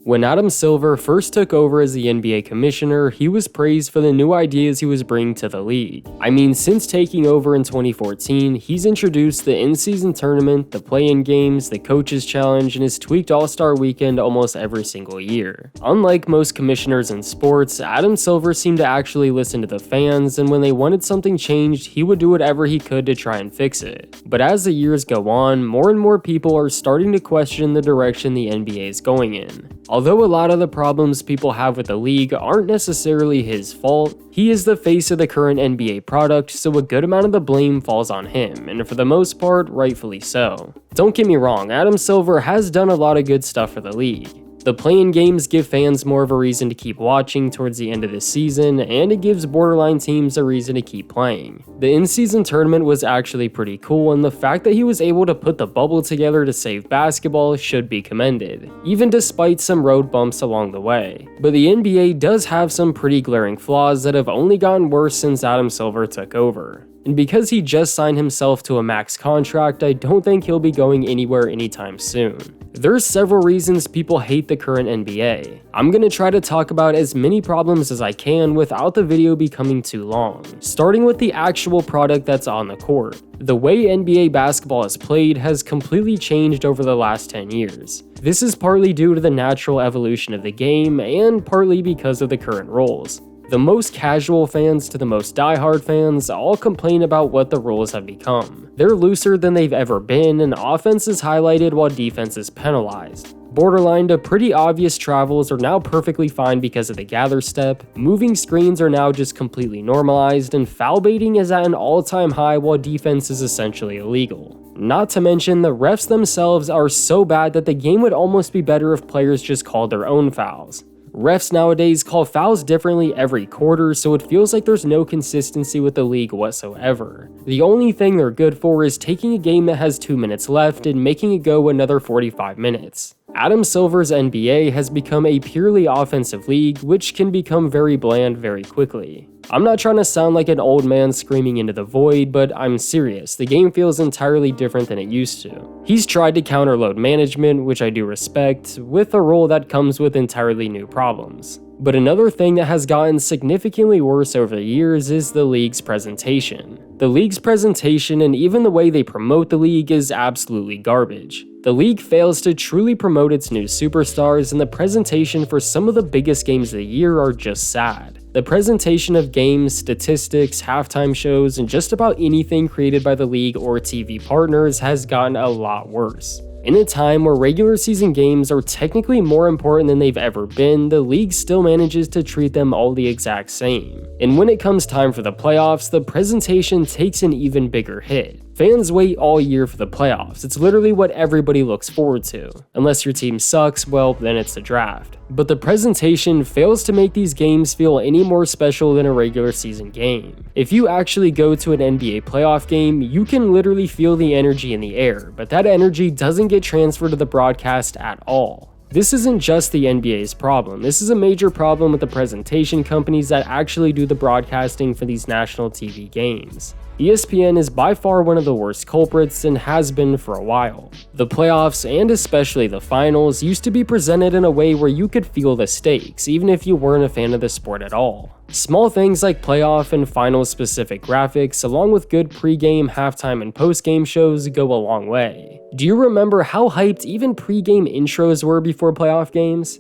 When Adam Silver first took over as the NBA commissioner, he was praised for the new ideas he was bringing to the league. I mean, since taking over in 2014, he's introduced the in-season tournament, the play-in games, the coaches challenge, and his tweaked All-Star weekend almost every single year. Unlike most commissioners in sports, Adam Silver seemed to actually listen to the fans, and when they wanted something changed, he would do whatever he could to try and fix it. But as the years go on, more and more people are starting to question the direction the NBA is going in. Although a lot of the problems people have with the league aren't necessarily his fault, he is the face of the current NBA product, so a good amount of the blame falls on him, and for the most part, rightfully so. Don't get me wrong, Adam Silver has done a lot of good stuff for the league. The play-in games give fans more of a reason to keep watching towards the end of the season, and it gives borderline teams a reason to keep playing. The in-season tournament was actually pretty cool, and the fact that he was able to put the bubble together to save basketball should be commended, even despite some road bumps along the way. But the NBA does have some pretty glaring flaws that have only gotten worse since Adam Silver took over. And because he just signed himself to a max contract, I don't think he'll be going anywhere anytime soon. There's several reasons people hate the current NBA. I'm gonna try to talk about as many problems as I can without the video becoming too long, starting with the actual product that's on the court. The way NBA basketball is played has completely changed over the last 10 years. This is partly due to the natural evolution of the game and partly because of the current rules. The most casual fans to the most diehard fans all complain about what the rules have become. They're looser than they've ever been, and offense is highlighted while defense is penalized. Borderline to pretty obvious travels are now perfectly fine because of the gather step, moving screens are now just completely normalized, and foul baiting is at an all-time high while defense is essentially illegal. Not to mention, the refs themselves are so bad that the game would almost be better if players just called their own fouls. Refs nowadays call fouls differently every quarter, so it feels like there's no consistency with the league whatsoever. The only thing they're good for is taking a game that has 2 minutes left and making it go another 45 minutes. Adam Silver's NBA has become a purely offensive league, which can become very bland very quickly. I'm not trying to sound like an old man screaming into the void, but I'm serious, the game feels entirely different than it used to. He's tried to counter load management, which I do respect, with a role that comes with entirely new problems. But another thing that has gotten significantly worse over the years is the league's presentation. The league's presentation and even the way they promote the league is absolutely garbage. The league fails to truly promote its new superstars, and the presentation for some of the biggest games of the year are just sad. The presentation of games, statistics, halftime shows, and just about anything created by the league or TV partners has gotten a lot worse. In a time where regular season games are technically more important than they've ever been, the league still manages to treat them all the exact same. And when it comes time for the playoffs, the presentation takes an even bigger hit. Fans wait all year for the playoffs. It's literally what everybody looks forward to. Unless your team sucks, well, then it's the draft. But the presentation fails to make these games feel any more special than a regular season game. If you actually go to an NBA playoff game, you can literally feel the energy in the air, but that energy doesn't get transferred to the broadcast at all. This isn't just the NBA's problem. This is a major problem with the presentation companies that actually do the broadcasting for these national TV games. ESPN is by far one of the worst culprits and has been for a while. The playoffs, and especially the finals, used to be presented in a way where you could feel the stakes, even if you weren't a fan of the sport at all. Small things like playoff and finals specific graphics, along with good pre-game, halftime, and post-game shows go a long way. Do you remember how hyped even pre-game intros were before playoff games?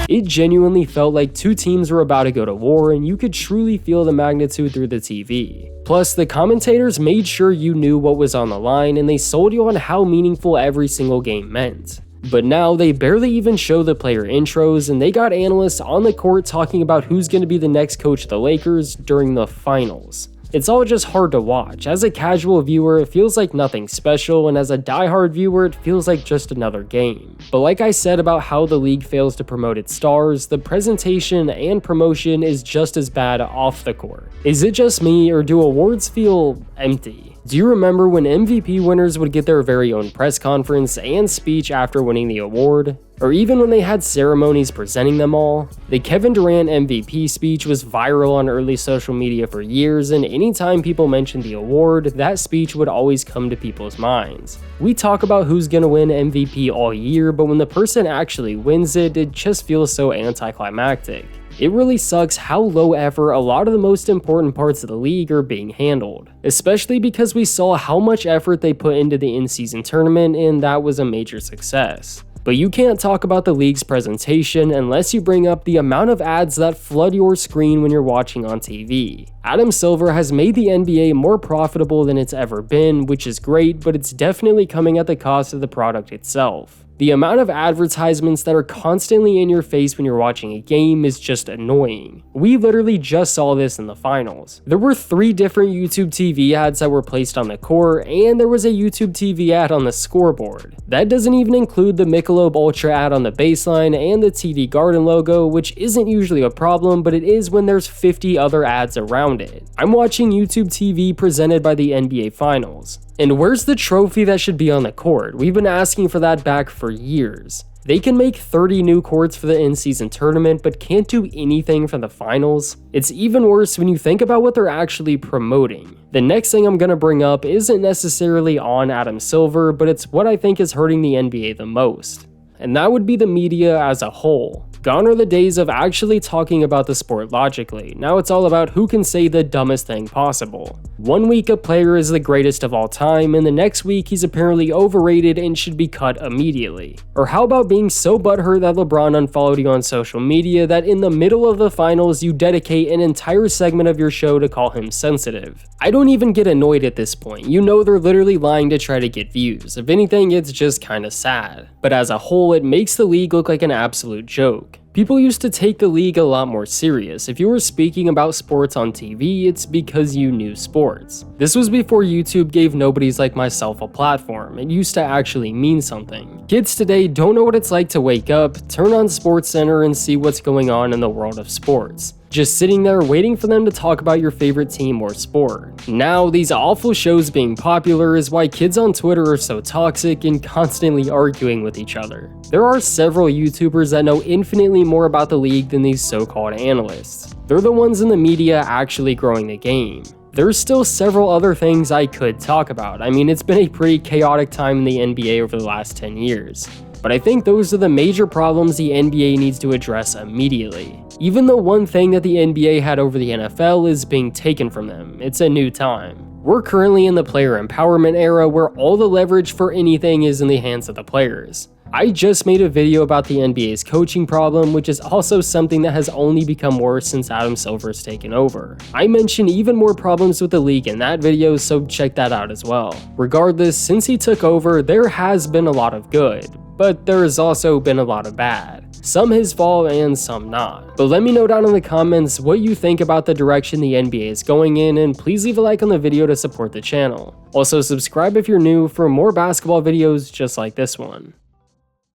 It genuinely felt like two teams were about to go to war, and you could truly feel the magnitude through the TV. Plus, the commentators made sure you knew what was on the line, and they sold you on how meaningful every single game meant. But now they barely even show the player intros, and they got analysts on the court talking about who's going to be the next coach of the Lakers during the finals. It's all just hard to watch. As a casual viewer, it feels like nothing special, and as a diehard viewer, it feels like just another game. But like I said about how the league fails to promote its stars, the presentation and promotion is just as bad off the court. Is it just me, or do awards feel empty? Do you remember when MVP winners would get their very own press conference and speech after winning the award? Or even when they had ceremonies presenting them all? The Kevin Durant MVP speech was viral on early social media for years, and anytime people mentioned the award, that speech would always come to people's minds. We talk about who's gonna win MVP all year, but when the person actually wins it, it just feels so anticlimactic. It really sucks how low effort a lot of the most important parts of the league are being handled, especially because we saw how much effort they put into the in-season tournament, and that was a major success. But you can't talk about the league's presentation unless you bring up the amount of ads that flood your screen when you're watching on TV. Adam Silver has made the NBA more profitable than it's ever been, which is great, but it's definitely coming at the cost of the product itself. The amount of advertisements that are constantly in your face when you're watching a game is just annoying. We literally just saw this in the finals. There were 3 different YouTube TV ads that were placed on the court, and there was a YouTube TV ad on the scoreboard. That doesn't even include the Michelob Ultra ad on the baseline and the TD Garden logo, which isn't usually a problem, but it is when there's 50 other ads around it. I'm watching YouTube TV presented by the NBA Finals. And where's the trophy that should be on the court? We've been asking for that back for years. They can make 30 new courts for the in-season tournament, but can't do anything for the finals. It's even worse when you think about what they're actually promoting. The next thing I'm gonna bring up isn't necessarily on Adam Silver, but it's what I think is hurting the NBA the most. And that would be the media as a whole. Gone are the days of actually talking about the sport logically. Now it's all about who can say the dumbest thing possible. One week a player is the greatest of all time, and the next week he's apparently overrated and should be cut immediately. Or how about being so butthurt that LeBron unfollowed you on social media that in the middle of the finals you dedicate an entire segment of your show to call him sensitive? I don't even get annoyed at this point. You know they're literally lying to try to get views. If anything, it's just kinda sad. But as a whole, it makes the league look like an absolute joke. People used to take the league a lot more serious. If you were speaking about sports on TV, it's because you knew sports. This was before YouTube gave nobodies like myself a platform. It used to actually mean something. Kids today don't know what it's like to wake up, turn on SportsCenter, and see what's going on in the world of sports. Just sitting there waiting for them to talk about your favorite team or sport. Now, these awful shows being popular is why kids on Twitter are so toxic and constantly arguing with each other. There are several YouTubers that know infinitely more about the league than these so-called analysts. They're the ones in the media actually growing the game. There's still several other things I could talk about. I mean, it's been a pretty chaotic time in the NBA over the last 10 years. But I think those are the major problems the NBA needs to address immediately. Even though one thing that the NBA had over the NFL is being taken from them, it's a new time. We're currently in the player empowerment era where all the leverage for anything is in the hands of the players. I just made a video about the NBA's coaching problem, which is also something that has only become worse since Adam Silver's taken over. I mentioned even more problems with the league in that video, so check that out as well. Regardless, since he took over, there has been a lot of good, but there has also been a lot of bad. Some his fault and some not. But let me know down in the comments what you think about the direction the NBA is going in, and please leave a like on the video to support the channel. Also subscribe if you're new for more basketball videos just like this one.